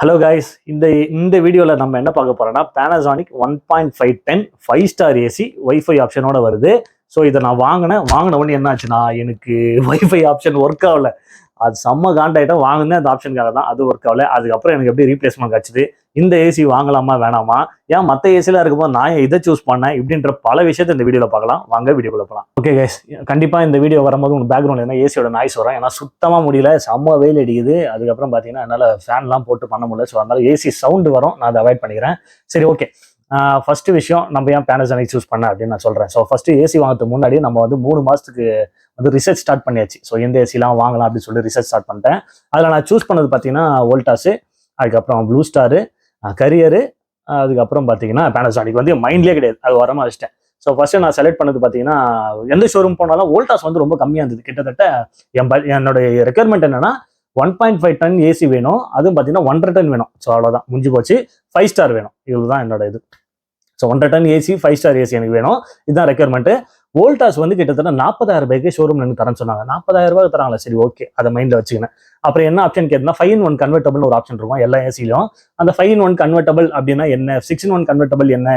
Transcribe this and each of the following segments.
Hello guys, இந்த வீடியோவில் நம்ம என்ன பார்க்க போறோம்னா Panasonic 1.510 5-ஸ்டார் ஏசி வைஃபை ஆப்ஷனோட வருது. ஸோ இதை நான் வாங்கின உடனே என்ன ஆச்சுன்னா எனக்கு வைஃபை ஆப்ஷன் ஒர்க் ஆகல. அது செம்ம காண்டாயிட்டம். வாங்கினேன் அந்த ஆப்ஷனுக்காக தான், அது ஒர்க் ஆகல. அதுக்கப்புறம் எனக்கு எப்படி ரீப்ளேஸ்மெண்ட் கிடச்சிது, இந்த ஏசி வாங்கலாமா வேணாமா, ஏன் மற்ற ஏசிலாம் இருக்கும்போது நான் ஏன் இதை சூஸ் பண்ணேன், இப்படின்ற பல விஷயத்தை இந்த வீடியோவில் பார்க்கலாம். வாங்க வீடியோக்குள்ள போகலாம். ஓகே கைஸ், கண்டிப்பாக இந்த வீடியோ வரும்போது உங்களுக்கு பேக்ரவுண்ட் என்ன ஏசியோட நாய்ஸ் வரும். ஏன்னா சுத்தமாக முடியல, செம்ம வெயில் அடிக்குது. அதுக்கப்புறம் பார்த்தீங்கன்னா என்னால் ஃபேன்லாம் போட்டு பண்ண முடியல. ஸோ அதனால ஏசி சவுண்டு வரும், நான் அதை அவாய்ட் பண்ணிக்கிறேன். சரி, ஓகே. ஃபர்ஸ்ட் விஷயம், நம்ம ஏன் Panasonic சூஸ் பண்ண அப்படின்னு நான் சொல்கிறேன். ஸோ ஃபர்ஸ்ட் ஏசி வாங்கிறதுக்கு முன்னாடி நம்ம வந்து 3 மாதத்துக்கு வந்து ரிசர்ச் ஸ்டார்ட் பண்ணியாச்சு. ஸோ எந்த ஏசிலாம் வாங்கலாம் அப்படின்னு சொல்லி ரிசர்ச் ஸ்டார்ட் பண்ணிட்டேன். அதில் நான் சூஸ் பண்ணது பார்த்தீங்கன்னா வோல்டாஸு, அதுக்கப்புறம் ப்ளூ ஸ்டாரு, கரியரு, அதுக்கப்புறம் பார்த்தீங்கன்னா Panasonic வந்து மைண்ட்லேயே கிடையாது, அது வரமா வச்சிட்டேன். ஸோ ஃபர்ஸ்ட் நான் செலக்ட் பண்ணது பார்த்தீங்கன்னா எந்த ஷோரூம் போனாலும் வோல்டாஸ் வந்து ரொம்ப கம்மியாக இருந்தது. கிட்டத்தட்ட என்னோட ரெக்குயர்மெண்ட் என்னன்னா 1.5 டன் ஏசி வேணும், அதுவும் பார்த்தீங்கன்னா 1.5 டன் வேணும். ஸோ அவ்வளோதான், முடிஞ்சு போச்சு. 5 ஸ்டார் வேணும், இதுதான் என்னோட இது. So 1.5 ton AC 5 star AC எனக்கு வேணும், இதுதான் ரெக்குயர்மெண்ட். வோல்டாஸ் வந்து கிட்டத்தட்ட 40,000 ரூபாய்க்கு ஷோரூம்ல எனக்கு தரேன்னு சொன்னாங்க. 40,000 ரூபாய் தராங்களா, சரி ஓகே, அதை மைண்ட்ல வச்சுக்கினேன். அப்புறம் என்ன ஆப்ஷன் கேட்டா 5-in-1 கன்வெர்டபிள் ஒரு ஆப்ஷன் இருக்கும் எல்லா ஏசிலையும். அந்த 5-in-1 கன்வெர்டபிள் அப்படின்னா என்ன, 6-in-1 கன்வெர்டபிள் என்ன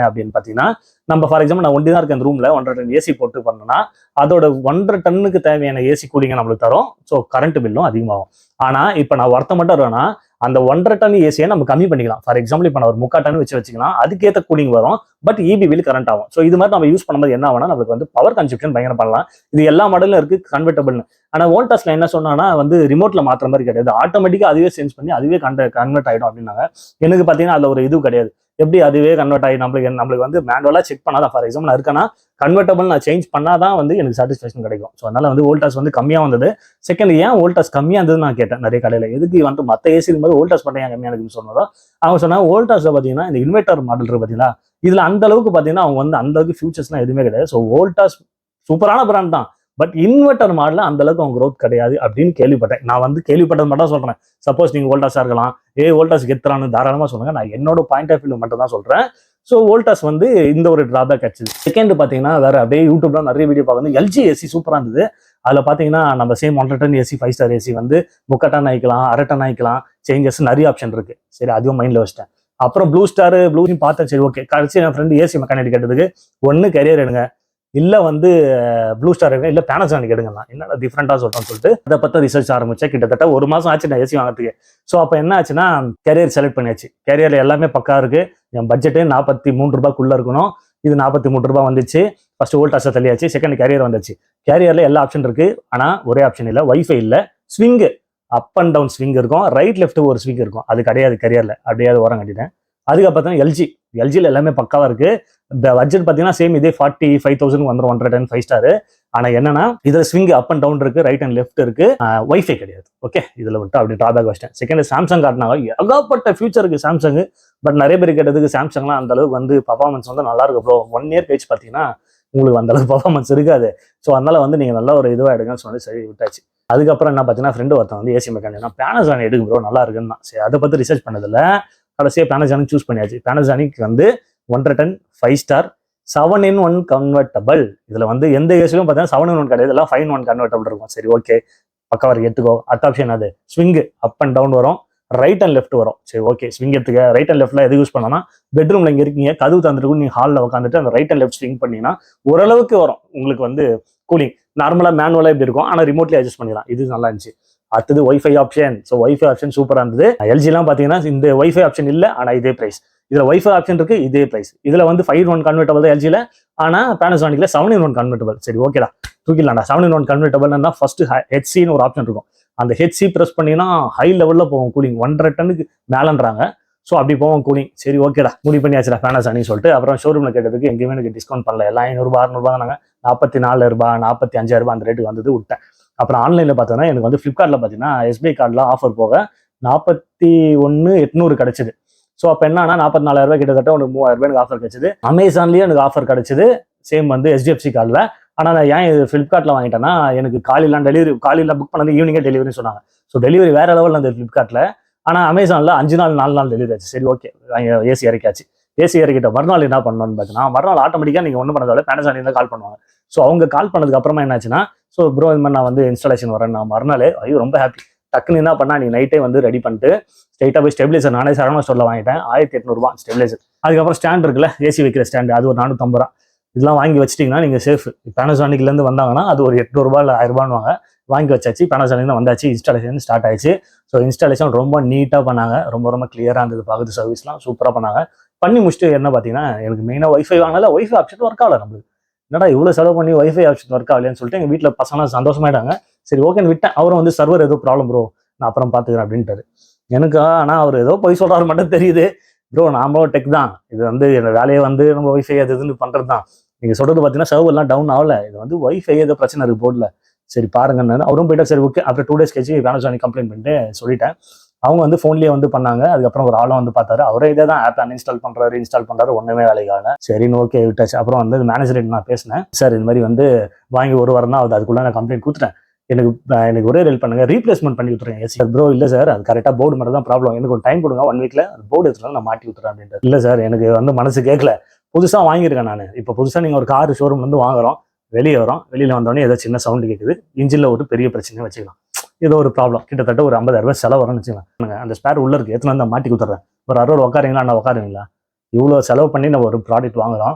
அப்படின்னு பார்த்தீங்கன்னா, நம்ம ஃபார் எக்ஸாம்பிள் நான் ஒண்டி தான் இருக்க அந்த ரூம்ல 1.5 டன் ஏசி போட்டு பண்ணோம்னா அதோட 1.5 டன்னுக்கு தேவையான ஏசி கூலிங்க நம்மளுக்கு தரும். ஸோ கரண்ட் பில்லும் அதிகமாகும். ஆனா இப்போ நான் ஒருத்த மட்டும் இருக்கேன்னா அந்த 1.5 டன் ஏசியை நம்ம கம்மி பண்ணிக்கலாம். ஃபார் எக்ஸாம்பிள் இப்போ நான் ஒரு 3/4 டன் வச்சுக்கலாம், அதுக்கேற்ற கூலிங் வரும். பட் இபி பில் கரண்ட் ஆகும். ஸோ இது மாதிரி நம்ம யூஸ் பண்ணும்போது என்ன ஆகும்னா நம்மளுக்கு வந்து பவர் கன்சப்ஷன் பயங்கர பண்ணலாம். இது எல்லா மாடலும் இருக்கு கன்வெர்டபிள்னு. ஆனா வோல்டாஸ்ல என்ன சொன்னாங்கன்னா வந்து ரிமோட்ல மாத்திர மாதிரி கிடையாது, ஆட்டோமேட்டிக்கா அதுவே சென்ஸ் பண்ணி அதுவே கன்வெர்ட் ஆயிடும் அப்படின்னாங்க. எனக்கு பாத்தீங்கன்னா அதுல ஒரு இது கிடையாது. எப்படி அதுவே கன்வெர்ட் ஆகி நம்மளுக்கு வந்து மேனுவலா செக் பண்ணாதான், ஃபார் எக்ஸாம்பிள் நான் இருக்கேன்னா கன்வெர்டபிள் நான் சேஞ்ச் பண்ணாதான் வந்து எனக்கு சாட்டிஸ்ஃபேக்ஷன் கிடைக்கும். ஸோ அதனால வந்து வோல்டாஸ் வந்து கம்மியா வந்தது. செகண்ட், ஏன் வோல்டாஸ் கம்மியா இருந்ததுன்னு நான் கேட்டேன் நிறைய கடையில, எதுக்கு வந்து மற்ற ஏசி இருக்கும்போது வோல்டாஸ் பண்ண ஏன் கம்மியா இருக்குன்னு சொன்னதோ அவங்க சொன்னாங்க வோல்டாஸ்ல பாத்தீங்கன்னா இந்த இன்வெர்டர் மாடல் இருக்கு பாத்தீங்களா, இதுல அந்த அளவுக்கு பாத்தீங்கன்னா அவங்க வந்து அந்த அளவுக்கு ஃபியூச்சர்ஸ்லாம் எதுவுமே கிடையாது. ஸோ வோல்டாஸ் சூப்பரான பிராண்ட் தான், பட் இன்வெர்டர் மாடல அந்த அளவுக்கு அவங்க க்ரோத் கிடையாது அப்படின்னு கேள்விப்பட்டேன். நான் வந்து கேள்விப்பட்டது மட்டும் சொல்றேன். சப்போஸ் நீங்க வோல்டாஸா இருக்கலாம், வோல்டாஸ் கெத்துறான்னு தாராளமா சொல்லுங்க, நான் என்னோட பாயிண்ட் ஆஃப் வியூ மட்டும் தான் சொல்றேன். ஸோ வோல்டாஸ் வந்து இந்த ஒரு டிராபேக் ஆச்சு. செகண்ட் பாத்தீங்கன்னா வேற அப்படியே யூடியூப்ல நிறைய வீடியோ பார்க்கணும், எல்ஜி ஏசி சூப்பரா இருந்தது. அதுல பாத்தீங்கன்னா நம்ம same 1.5 ton AC 5 star AC வந்து 3/4 டன் ஆயிக்கலாம், 1/2 டன் ஆயிக்கலாம், சேஞ்சஸ் நிறைய ஆப்ஷன் இருக்கு. சரி, அதுவும் மைண்ட்ல வச்சிட்டேன். அப்புறம் ப்ளூ பார்த்தேன். சரி ஓகே, கடைசி என் ஃப்ரெண்டு ஏசி மெக்கானிக் கேட்டதுக்கு ஒன்னு கரியர் எடுங்க, இல்ல வந்து ப்ளூ ஸ்டார் எடுங்க, இல்ல Panasonic எடுங்க. என்னடா டிஃப்ரெண்டா சொல்றேன்னு சொல்லிட்டு அதை பத்தி ரிசர்ச் ஆரம்பிச்சேன். கிட்டத்தட்ட 1 மாசம் ஆச்சு நான் ஏசி வாங்குறதுக்கு. ஸோ அப்ப என்ன ஆச்சுன்னா கேரியர் செலக்ட் பண்ணியாச்சு. கேரியர்ல எல்லாமே பக்கா இருக்கு. என் பட்ஜெட்டே 43 ரூபாய்க்குள்ள இருக்கணும். இது 43 ரூபாய் வந்துச்சு. ஃபர்ஸ்ட் வோல்டாஸை தள்ளியாச்சு, செகண்ட் கேரியர் வந்துச்சு. கேரியர்ல எல்லா ஆப்ஷன் இருக்கு, ஆனா ஒரே ஆப்ஷன் இல்ல, வைஃபை இல்ல. Swing, up and down swing இருக்கும், ரைட் லெஃப்ட் ஒரு ஸ்விங் இருக்கும், அது கிடையாது கேரியர்ல. அப்படியே ஓரம் கட்டிட்டேன். அதுக்கப்புறம் எல்ஜில எல்லாமே பக்காவா இருக்கு. இந்த பட்ஜெட் பாத்தீங்கன்னா சேம் இதே 45,000 வந்துடும் 1.5 டன் 5 ஸ்டார். ஆனா என்னன்னா இதுல ஸ்விங் அப் அண்ட் டவுன் இருக்கு, ரைட் அண்ட் லெஃப்ட் இருக்கு, வைஃபை கிடையாது. ஓகே, இதுல விட்டு அப்படி டிராபேக் வச்சிட்டேன். செகண்ட் சாம்சங் காட்டினாங்க, ஏகப்பட்ட ஃபியூச்சர் இருக்கு சாம்சங். பட் நிறைய பேர் கேட்டதுக்கு சாம்சங்லாம் அந்த அளவுக்கு வந்து பர்ஃபார்மன்ஸ் வந்து நல்லா இருக்கு ப்ரோ, 1 இயர் கழிச்சு பாத்தீங்கன்னா உங்களுக்கு அந்த அளவுக்கு பர்ஃபார்மன்ஸ் இருக்காது. ஸோ அதனால வந்து நீங்க நல்ல ஒரு இதுவா எடுங்கன்னு சொல்லி சரி விட்டாச்சு. அதுக்கப்புறம் என்ன பார்த்தீங்கன்னா ஃப்ரெண்டு ஒருத்தன் வந்து ஏசி மெக்கானிக் Panasonic எடுக்கு ப்ரோ நல்லா இருக்குன்னா, சரி அதை பத்தி ரிசர்ச் பண்ணதில்ல. கடைசியாக Panasonic சூஸ் பண்ணியாச்சு. Panasonic வந்து 1.5 டன் 5 ஸ்டார் 7-in-1 கன்வெர்டபிள். இதுல வந்து எந்த ஏசிலும் பார்த்தீங்கன்னா 7-in-1 கிடையாது, எல்லாம் 5-in-1 கன்வெர்டபிள் இருக்கும். சரி ஓகே, பக்கவருக்கு எடுத்துக்கோ. அடுத்த ஆப்ஷன் அது ஸ்விங் அப் அண்ட் டவுன் வரும், ரைட் அண்ட் லெஃப்ட் வரும். சரி ஓகே, ஸ்விங் எடுத்துக்க. ரைட் அண்ட் லெஃப்ட்ல எது யூஸ் பண்ணோம்னா பெட்ரூம்ல இங்க இருக்கீங்க, கதவு தந்துட்டு நீங்க ஹாலில் உட்காந்துட்டு அந்த ரைட் அண்ட் லெஃப்ட் ஸ்விங் பண்ணீங்கன்னா ஓரளவுக்கு வரும் உங்களுக்கு வந்து கூலிங். நார்மலா மேனுவலா எப்படி இருக்கும், ஆனா ரிமோட்லி அட்ஜஸ்ட் பண்ணிடலாம். இது நல்லா இருந்துச்சு. அடுத்தது wifi option. So wifi option சூப்பரா இருந்தது. எல்ஜிலாம் பாத்தீங்கன்னா இந்த வைஃபை ஆப்ஷன் இல்ல, ஆனா இதே பிரைஸ். இதுல வைஃபை ஆப்ஷன் இருக்கு, இதே பிரைஸ். இதுல வந்து 5-in-1 கன்வெர்டபிள் தான் எல்ஜில, ஆனா Panasonicல 7-in-1 கன்வெர்டபிள். சரி ஓகேடா, தூக்கிடலாம்டா. 7-in-1 கன்வெர்டபிள்னா ஃபர்ஸ்ட் ஹெச்சின்னு ஒரு ஆப்ஷன் இருக்கும். அந்த ஹெச்சி பிரஸ் பண்ணீங்கன்னா ஹை லெவல்ல போகும் கூலிங், 1.5 டன்னுக்கு மேலன்றாங்க. ஸோ அப்படி போவோம் கூலிங். சரி ஓகேடா, முடிவு பண்ணியாச்சுடா Panasonic சொல்லிட்டு. அப்புறம் ஷோரூம்ல கேட்டதுக்கு எங்கேயுமே எனக்கு டிஸ்கவுண்ட் பண்ணல, எல்லாம் 500 600 தாங்க, 44 ரூபாய் 45 ரூபாய் அந்த ரேட்டுக்கு வந்தது, விட்டேன். அப்புறம் ஆன்லைன்ல பார்த்தோன்னா எனக்கு வந்து ஃபிளிப்கார்ட்ல பார்த்தீங்கன்னா எஸ்பிஐ கார்டில் ஆஃபர் போக 41,800 கிடைச்சது. ஸோ அப்போ என்னன்னா 44,000 ரூபாய் கிட்டத்தட்ட உனக்கு 3,000 ரூபாய்க்கு ஆஃபர் கிடைச்சது. அமேசான்லயும் எனக்கு ஆஃபர் கிடைச்சது, சேம் வந்து HDFC கார்டில். ஆனால் நான் ஏன் இது ஃபிளிப்கார்ட்ல வாங்கிட்டேன்னா எனக்கு காலையில் புக் பண்ணது ஈவினிங்கே டெலிவரின்னு சொன்னாங்க. ஸோ டெலிவரி வேற லெவலில் அந்த ஃபிளிப்கார்ட்ல. ஆனால் அமேசான்ல 5 நாள் 4 நாள் டெலிவரி ஆச்சு. சரி ஓகே, ஏசி இறக்கியாச்சு. ஏசி இறக்கிட்ட மறுநாள் என்ன பண்ணணும்னு பார்த்தீங்கன்னா, மறுநாள் ஆட்டோமேட்டிக்காக நீங்கள் ஒன்றும் பண்ணதால Panasonic தான் கால் பண்ணுவாங்க. ஸோ அவங்க கால் பண்ணதுக்கு அப்புறமா என்னாச்சுன்னா, ஸோ ப்ரோ இந்த மாதிரி நான் வந்து இன்ஸ்டாலேஷன் வரேன் நான் மறுநாள். ஐயோ ரொம்ப ஹாப்பி, டக்குன்னு என்ன பண்ணா நீ நைட்டே வந்து ரெடி பண்ணிட்டு ஸ்ட்ரைட்டாக போய் ஸ்டெபிலைசர் நானே சரவணா ஸ்டோரில் வாங்கிட்டேன் 1800 ஸ்டெபிலைசர். அதுக்கப்புறம் ஸ்டாண்ட் இருக்குல்ல ஏசி வைக்கிற ஸ்டாண்டு, அது ஒரு 450. இதெல்லாம் வாங்கி வச்சிட்டிங்கன்னா நீங்கள் சேஃப். பேனசானிக்லேருந்து வந்தாங்கன்னா அது ஒரு 800 இல்லை 1000 வாங்கி வச்சாச்சு. பேனசானிக் வந்தாச்சு, இன்ஸ்டாலேஷன் ஸ்டார்ட் ஆயிடுச்சு. ஸோ இன்ஸ்டாலேஷன் ரொம்ப நீட்டாக பண்ணாங்க, ரொம்ப கிளியராக இருந்தது பார்க்குறது. சர்வீஸ்லாம் சூப்பராக பண்ணாங்க. பண்ணி முடிச்சுட்டு என்ன பார்த்தீங்கன்னா எனக்கு மெயினாக ஒய்ஃபை வாங்கினால ஒய்ஃபை ஆப்ஷன் ஒர்க் ஆகல. நம்மளுக்கு என்னடா இவ்வளோ செலவு பண்ணி ஒய்ஃபை ஆப்ஷன் ஒர்க் ஆகலையான்னு சொல்லிட்டு எங்கள் வீட்டில் பசங்களாம் சந்தோஷமாயிட்டாங்க. சரி ஓகேன்னு விட்டேன். அவரும் வந்து சர்வர் ஏதோ ப்ராப்ளம் ப்ரோ, நான் அப்புறம் பார்த்துக்கிறேன் அப்படின்ட்டாரு. எனக்கு ஆனால் அவர் ஏதோ போய் சொல்கிறாரு மட்டும் தெரியுது. ப்ரோ நாமளும் டெக் தான், இது வந்து என்னோட வேலையை வந்து நம்ம ஒய்ஃபை அது இதுன்னு பண்ணுறது தான். நீங்கள் சொல்கிறது பார்த்தீங்கன்னா சர்வர்லாம் டவுன் ஆகல, இது வந்து ஒய்ஃபை ஏதோ பிரச்சனை இருக்குது போர்டில். சரி பாருங்கன்னு அவரும் போயிட்டா. சரி ஓகே. அப்புறம் 2 days கழிச்சு பேனசானிக் கம்ப்ளைண்ட் பண்ணிட்டு சொல்லிட்டேன். அவங்க வந்து ஃபோன்லேயே வந்து பண்ணாங்க. அதுக்கப்புறம் ஒரு ஆளும் வந்து பார்த்தாரு. அவரே இதே தான் ஆப் அன்இன்ஸ்டால் பண்ணுறாரு, ஒன்றுமே வேலைக்கான. சரின்னு ஓகே விட்டாச்சு. அப்புறம் வந்து மேனேஜர் நான் பேசினேன். சார் இது மாதிரி வந்து வாங்கி 1 வாரம் தான் ஆகுது, அதுக்குள்ளே நான் கம்ப்ளைண்ட் கொடுத்துட்டேன். எனக்கு ஒரே ஹெல்ப் பண்ணுங்க, ரீப்ளேஸ்மெண்ட் பண்ணி கொடுத்துறேன் ஏசி. ப்ரோ இல்லை சார், அது கரெக்டாக போர்டு மட்டும் தான் ப்ராப்ளம், எனக்கு ஒரு டைம் கொடுங்க, 1 வீக்ல போர்டு எடுத்துலாம் நான் மாட்டி கொடுத்துறேன் அப்படின்ட்டு. இல்லை சார் எனக்கு வந்து மனசு கேட்கல, புதுசாக வாங்கியிருக்கேன் நான். இப்போ புதுசாக நீங்கள் ஒரு கார் ஷோரூம்லேருந்து வாங்குறோம், வெளியே வரோம், வெளியில் வந்தோடனே ஏதோ சின்ன சவுண்டு கேட்குது, இன்ஜினில் ஒரு பெரிய பிரச்சனையை வச்சுக்கலாம், ஏதோ ஒரு ப்ராப்ளம், கிட்டத்தட்ட ஒரு 50,000 செலவு வரும்னு வச்சுக்கலாம். அந்த ஸ்பேர் உள்ள இருக்கு, எத்தனை வந்து மாட்டி கொடுத்துட்றேன். ஒரு 60 உட்காருங்களா, அண்ணா உட்காருங்களா, இவ்வளோ செலவு பண்ணி நம்ம ஒரு ப்ராடக்ட்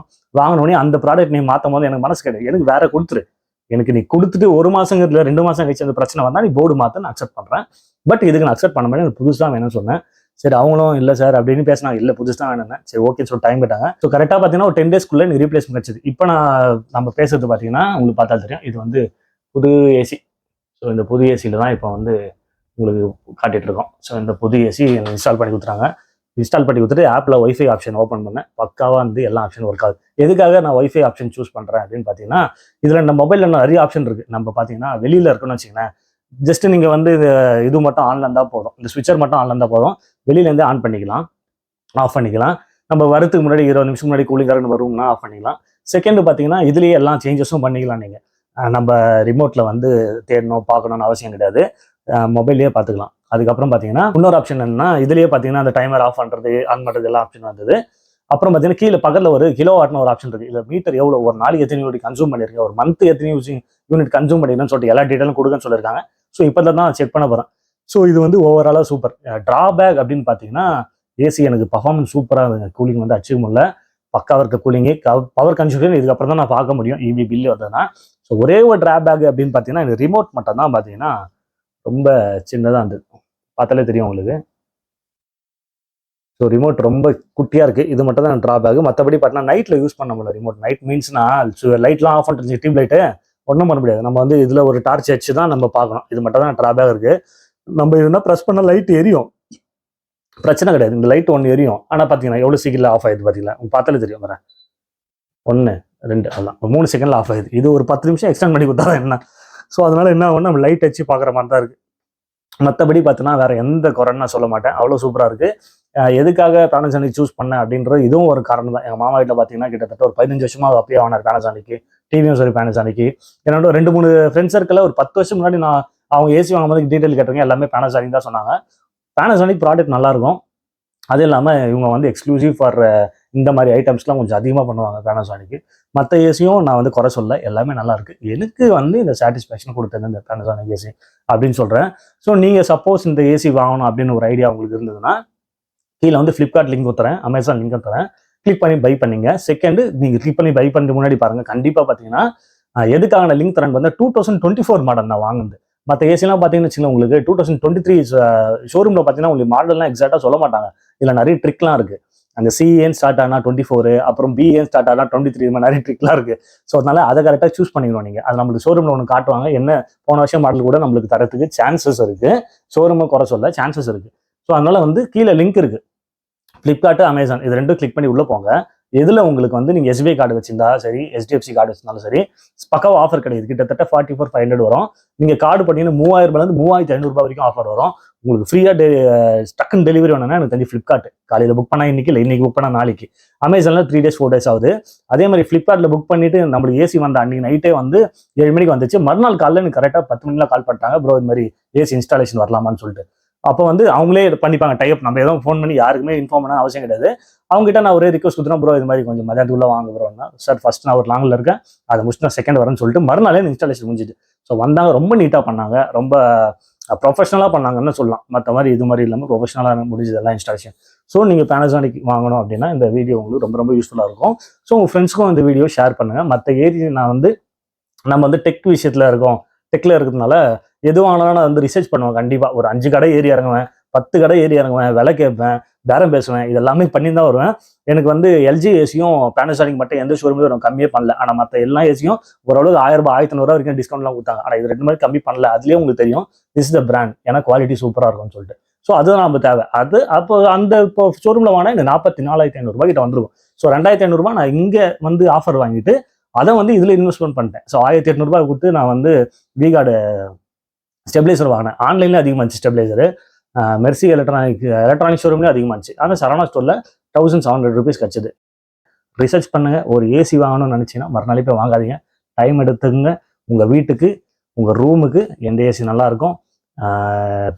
வாங்கினோடனே அந்த ப்ராடக்ட் நீ மாற்றும் போது எனக்கு மனசு கிடையாது. எனக்கு வேற கொடுத்துரு, எனக்கு நீ கொடுத்துட்டு 1 மாசங்கிறதுல 2 மாசம் கழிச்சு அந்த பிரச்சனை வந்தால் நீ போர்டு மாற்ற நான் அக்செப்ட் பண்ணுறேன். பட் இதுக்கு நான் அக்செப்ட் பண்ண மாட்டேன், எனக்கு புதுசாக வேணும்னு சொன்னேன். சரி அவங்களும் இல்லை சார் அப்படின்னு பேசினாங்க. இல்லை புதுசாக வேணும்னு. சரி ஓகேன்னு சொல்லி டைம் கேட்டாங்க. ஸோ கரெக்டாக பார்த்தீங்கன்னா ஒரு 10 daysக்குள்ளே எனக்கு ரீப்ளேஸ்மெண்ட் கிடைச்சது. இப்போ நம்ம பேசுறது பார்த்தீங்கன்னா உங்களுக்கு பார்த்தா தெரியும், இது வந்து புது ஏசி. ஸோ இந்த புது ஏசியில் தான் இப்போ வந்து உங்களுக்கு காட்டிட்டு இருக்கோம். ஸோ இந்த புது ஏசி இன்ஸ்டால் பண்ணி கொடுத்துறாங்க. இன்ஸ்டால் பண்ணி கொடுத்துட்டு ஆப்பில் ஒய்ஃபை ஆப்ஷன் ஓப்பன் பண்ணேன். பக்காவாக வந்து எல்லா ஆப்ஷனும் ஒர்க் ஆகுது. எதுக்காக நான் ஒய்ஃபை ஆப்ஷன் சூஸ் பண்ணுறேன் அப்படின்னு பார்த்தீங்கன்னா, இதில் இந்த மொபைலில் நிறைய ஆப்ஷன் இருக்குது. நம்ம பார்த்தீங்கன்னா வெளியில் இருக்குன்னு வச்சுக்கோங்களேன், ஜஸ்ட் நீங்கள் வந்து இது மட்டும் ஆன்ல இருந்தால் போதும், இந்த ஸ்விட்சர் மட்டும் ஆன்ல இருந்தால் போதும், வெளியிலேருந்து ஆன் பண்ணிக்கலாம், ஆஃப் பண்ணிக்கலாம். நம்ம வரதுக்கு முன்னாடி 20 நிமிஷம் முன்னாடி கூலிங் கரண்ட் வரும்னா ஆஃப் பண்ணிக்கலாம். செகண்ட் பார்த்தீங்கன்னா இதுலேயே எல்லா சேஞ்சஸும் பண்ணிக்கலாம். நீங்கள் நம்ம ரிமோட்டில் வந்து தேடணும் பார்க்கணும்னு அவசியம் கிடையாது, மொபைல்லேயே பார்த்துக்கலாம். அதுக்கப்புறம் பார்த்தீங்கன்னா இன்னொரு ஆப்ஷன் என்னன்னா, இதுலேயே பார்த்தீங்கன்னா அந்த டைமர் ஆஃப் பண்ணுறது ஆன் பண்ணுறது எல்லா ஆப்ஷன் வந்தது. அப்புறம் பார்த்தீங்கன்னா கீழே பக்கத்தில் ஒரு கிலோ வாட்னு ஒரு ஆப்ஷன் இருக்குது. இல்லை மீட்டர் எவ்வளோ ஒரு நாளைக்கு எத்தனை யூனிட் கன்சூம் பண்ணியிருக்கேன், ஒரு மந்த் எத்தனை யூனிட் கன்சூம் பண்ணிருக்கேன்னு சொல்லிட்டு எல்லா டீட்டெயிலும் கொடுக்குன்னு சொல்லியிருக்காங்க. ஸோ இப்போ தான் செக் பண்ண போகிறேன். ஸோ இது வந்து ஓவராலாக சூப்பர். ட்ராபேக் அப்படின்னு பார்த்தீங்கன்னா ஏசி எனக்கு பர்ஃபார்மன்ஸ் சூப்பராக இருந்துங்க, கூலிங் வந்து அச்சீவ் பண்ணல, பக்காவாக இருக்க கூலிங்கு, பவர் கன்சூஷன் இதுக்கப்புறம் தான் நான் பார்க்க முடியும் இபி பில்லு வந்ததுன்னா. ஸோ ஒரே ஒரு ட்ராபேக் அப்படின்னு பார்த்தீங்கன்னா எனக்கு ரிமோட் மட்டும் தான் பார்த்தீங்கன்னா ரொம்ப சின்னதாக இருந்தது, பார்த்தாலே தெரியும் உங்களுக்கு. ஸோ ரிமோட் ரொம்ப குட்டியாக இருக்குது, இது மட்டும் தான் ட்ராபேக். மற்றபடி பார்த்தீங்கன்னா நைட்டில் யூஸ் பண்ண முடியல ரிமோட். நைட் மீன்ஸ்னா லைட்லாம் ஆஃப் பண்ணிட்டு டியூப் லைட்டு ஒன்றும் பண்ண முடியாது, நம்ம வந்து இதில் ஒரு டார்ச் வச்சு தான் நம்ம பார்க்கணும். இது மட்டும் தான் ட்ராபேக் இருக்குது. நம்ம இருந்தால் ப்ரெஸ் பண்ண லைட் எரியும், பிரச்சனை கிடையாது, இந்த லைட் ஒன்று எரியும். ஆனால் பார்த்தீங்கன்னா எவ்வளோ சீக்கிரம் ஆஃப் ஆயிடுது பார்த்தீங்களா, உங்களுக்கு பார்த்தாலே தெரியும். வரேன் 1 2 அதான் 3 செகண்டில் ஆஃப் ஆயிடுது. இது ஒரு 10 நிமிஷம் எக்ஸ்டெண்ட் பண்ணி கொடுத்தா என்ன. ஸோ அதனால என்ன ஆகும், நம்ம லைட் வச்சு பார்க்குற மாதிரி தான் இருக்குது. மற்றபடி பார்த்தீங்கன்னா வேற எந்த குறைன்னு நான் சொல்ல மாட்டேன், அவ்வளோ சூப்பராக இருக்குது. எதுக்காக பேனசானிக் சூஸ் பண்ணேன் அப்படின்றது இதுவும் ஒரு காரணம் தான். எங்கள் மாமா வீட்டில் பார்த்தீங்கன்னா கிட்டத்தட்ட ஒரு 15 வருஷமாக அப்பயே வாங்கினார் பேனசானிக்கு, டிவியும் சரி பேனசானிக்கு. என்னோட 2-3 ஃப்ரெண்ட்ஸ் சர்க்கிளில் ஒரு 10 வருஷம் முன்னாடி நான் அவங்க ஏசி வாங்கும்போது டீட்டெயில் கேட்டவங்க எல்லாமே பேனசானிக் தான் சொன்னாங்க. பேனசானிக் ப்ராடக்ட் நல்லாயிருக்கும். அது இல்லாமல் இவங்க வந்து எக்ஸ்க்ளூசிவ் ஃபார் இந்த மாதிரி ஐட்டம்ஸ்லாம் கொஞ்சம் அதிகமாக பண்ணுவாங்க பேனசானிக்கு. மற்ற ஏசியும் நான் வந்து குறை சொல்ல, எல்லாமே நல்லா இருக்கு. எனக்கு வந்து இந்த சாட்டிஸ்ஃபேக்ஷன் கொடுத்தது இந்த பேனசானிக் ஏசி அப்படின்னு சொல்கிறேன். ஸோ நீங்கள் சப்போஸ் இந்த ஏசி வாங்கணும் அப்படின்னு ஒரு ஐடியா உங்களுக்கு இருந்ததுன்னா கீழே வந்து ஃப்ளிப்கார்ட் லிங்க் தரேன், அமேசான் லிங்க் தரேன், கிளிக் பண்ணி பை பண்ணிங்க. செகண்ட் நீங்கள் கிளிக் பண்ணி பை பண்ணுறது முன்னாடி பாருங்கள், கண்டிப்பாக பார்த்தீங்கன்னா எதுக்கான லிங்க் தரேன் வந்து 2024 மாடல் நான் வாங்குது. மற்ற ஏசிலாம் பார்த்தீங்கன்னு வச்சுக்கோங்க, உங்களுக்கு 2023 ஷோரூமில் பார்த்தீங்கன்னா உங்களுக்கு மாடல்லாம் எக்ஸாக்டாக சொல்ல மாட்டாங்க. இதில் நிறைய ட்ரிக்லாம் இருக்குது. அந்த சிஏன் ஸ்டார்ட் ஆனால் 24, அப்புறம் பிஏன் ஸ்டார்ட் ஆனால் 23, இது மாதிரி நிறைய ட்ரிக்லாம் இருக்குது. ஸோ அதனால அதை கரெக்டாக சூஸ் பண்ணிக்கணும் நீங்கள். அது நம்மளுக்கு ஷோரூமில் ஒன்று காட்டுவாங்க, என்ன போன வருஷம் மாடல் கூட நம்மளுக்கு தரத்துக்கு சான்சஸ் இருக்குது. ஷோரூமை குறை சொல்ல சான்சஸ் இருக்குது. ஸோ அதனால வந்து கீழே லிங்க் இருக்குது, ஃப்ளிப்கார்ட்டு அமேசான் இது ரெண்டும் கிளிக் பண்ணி உள்ளே போங்க. எதில் உங்களுக்கு வந்து நீங்கள் எஸ்பிஐ கார்டு வச்சிருந்தா சரி, HDFC கார்டு வச்சிருந்தாலும் சரி, பக்காவாக ஆஃபர் கிடையாது. கிட்டத்தட்ட 44,500 வரும். நீங்கள் கார்டு பார்த்தீங்கன்னா 3000 3500 வரைக்கும் ஆஃபர் வரும். உங்களுக்கு ஃப்ரீயாக டக்குன்னு டெலிவரி வேணும்னா எனக்கு தெரிஞ்சு ஃப்ளிப்கார்ட் காலையில் புக் பண்ணால் இன்னைக்கு இல்லை, இன்னைக்கு புக் பண்ணால் நாளைக்கு. அமேசானில் 3 days 4 days ஆகுது. அதே மாதிரி ஃப்ளிப்கார்ட்டில் புக் பண்ணிட்டு நம்மளுக்கு ஏசி வந்த அன்னைக்கு நைட்டே வந்து 7 மணிக்கு வந்துச்சு. மறுநாள் காலையில் எனக்கு கரெக்டாக 10 மணிக்கெலாம் கால் பண்ணிட்டாங்க, ப்ரோ இது மாதிரி ஏசி இன்ஸ்டாலேஷன் வரலாமான்னு சொல்லிட்டு. அப்போ வந்து அவங்களே பண்ணிப்பாங்க டைப், நம்ம எதுவும் ஃபோன் பண்ணி யாருக்குமே இன்ஃபார்ம் பண்ண அவசியம் கிடையாது. அவங்ககிட்ட நான் ஒரே ரிக்வஸ்ட் கொடுத்துறேன், ப்ரோ இது மாதிரி கொஞ்சம் மதியானத்துக்குள்ள வாங்க ப்ரோன்னா. சார் ஃபர்ஸ்ட் நான் ஒரு லாங்கில் இருக்கேன், அதை முடிச்சு நான் செகண்ட் வரேன்னு சொல்லிட்டு மறுநாளே இன்ஸ்டாலேஷன் முடிஞ்சிட்டு. ஸோ வந்தாங்க, ரொம்ப நீட்டாக பண்ணாங்க, ரொம்ப ப்ரொஃபஷனலாக பண்ணாங்கன்னு சொல்லலாம். மற்ற மாதிரி இது மாதிரி இல்லாமல் ப்ரொஃபஷனலாக முடிஞ்சதெல்லாம் இன்ஸ்டாலேஷன். ஸோ நீங்கள் Panasonic வாங்கணும் அப்படின்னா இந்த வீடியோ உங்களுக்கு ரொம்ப ரொம்ப யூஸ்ஃபுல்லாக இருக்கும். ஸோ உங்கள் ஃப்ரெண்ட்ஸ்க்கும் இந்த வீடியோ ஷேர் பண்ணுங்கள். மற்ற ஏரியா நம்ம வந்து டெக் விஷயத்தில் இருக்கோம், டெக்கில் இருக்கிறதுனால எது வாங்கினாலும் நான் வந்து ரிசர்ச் பண்ணுவேன். கண்டிப்பாக ஒரு 5 கடை ஏறி இறங்குவேன், 10 கடை ஏறி இறங்குவேன், விலை கேட்பேன், பேரம் பேசுவேன், இதெல்லாமே பண்ணி தான் வருவேன். எனக்கு வந்து எல்ஜி ஏசியும் Panasonic மட்டும் எந்த ஷோரூம்லையும் நான் கம்மியே பண்ணல. ஆனால் மற்ற எல்லா ஏசியும் ஓரளவுக்கு 1000 ரூபாய் 1500 வரைக்கும் டிஸ்கவுண்ட்லாம் கொடுத்தாங்க. ஆனால் இது 2 மாதிரி கம்மி பண்ணல. அதுலேயே உங்களுக்கு தெரியும் திஸ் த பிராண்ட், ஏன்னா குவாலிட்டி சூப்பராக இருக்கும்னு சொல்லிட்டு. ஸோ அதுதான் நம்ம தேவை. அது அப்போ அந்த இப்போ ஷோரூமில் வாங்கினா இந்த 44,500 கிட்ட வந்துருக்கும். ஸோ 2,500 நான் இங்கே வந்து ஆஃபர் வாங்கிட்டு அதை வந்து இதில் இன்வெஸ்ட்மெண்ட் பண்ணிட்டேன். ஸோ 1,800 கொடுத்து நான் வந்து விகார்டு ஸ்டெபிலைசர் வாங்கினேன். ஆன்லைன்லேயும் அதிகமாக இருந்துச்சு ஸ்டெபிலைசரு. மெர்சி எலக்ட்ரானிக் ஷோரூம்லேயும் அதிகமாக இருந்துச்சு. ஆனால் சரவணா ஸ்டோரில் 1,700 rupees கிடச்சிது. ரிசர்ச் பண்ணுங்கள். ஒரு ஏசி வாங்கணும்னு நினச்சிங்கன்னா மறுநாளே போய் வாங்காதீங்க. டைம் எடுத்துங்க. உங்கள் வீட்டுக்கு உங்கள் ரூமுக்கு எந்த ஏசி நல்லாயிருக்கும்,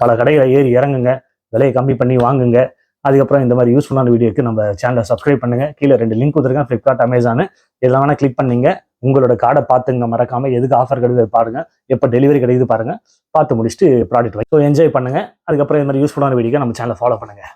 பல கடைகளை ஏறி இறங்குங்க, விலையை கம்மி பண்ணி வாங்குங்க. அதுக்கப்புறம் இந்த மாதிரி யூஸ்ஃபுல்லான வீடியோக்கு நம்ம சேனலை சப்ஸ்கிரைப் பண்ணுங்கள். கீழே 2 லிங்க் கொடுத்துருக்கேன், ஃப்ளிப்கார்ட், அமேசானு. இதெல்லாம் வேணால் கிளிக் பண்ணிங்க. உங்களோட கார்டை பார்த்துங்க, மறக்காமல் எதுக்கு ஆஃபர் கிடைக்குது பாருங்கள், எப்போ டெலிவரி கிடைக்குது பாருங்கள், பார்த்து முடிச்சுட்டு ப்ராடக்ட் ஸோ என்ஜாய் பண்ணுங்கள். அதுக்கப்புறம் இந்த மாதிரி யூஸ்ஃபுல்லான வீடியோக்கு நம்ம சேனலை ஃபாலோ பண்ணுங்கள்.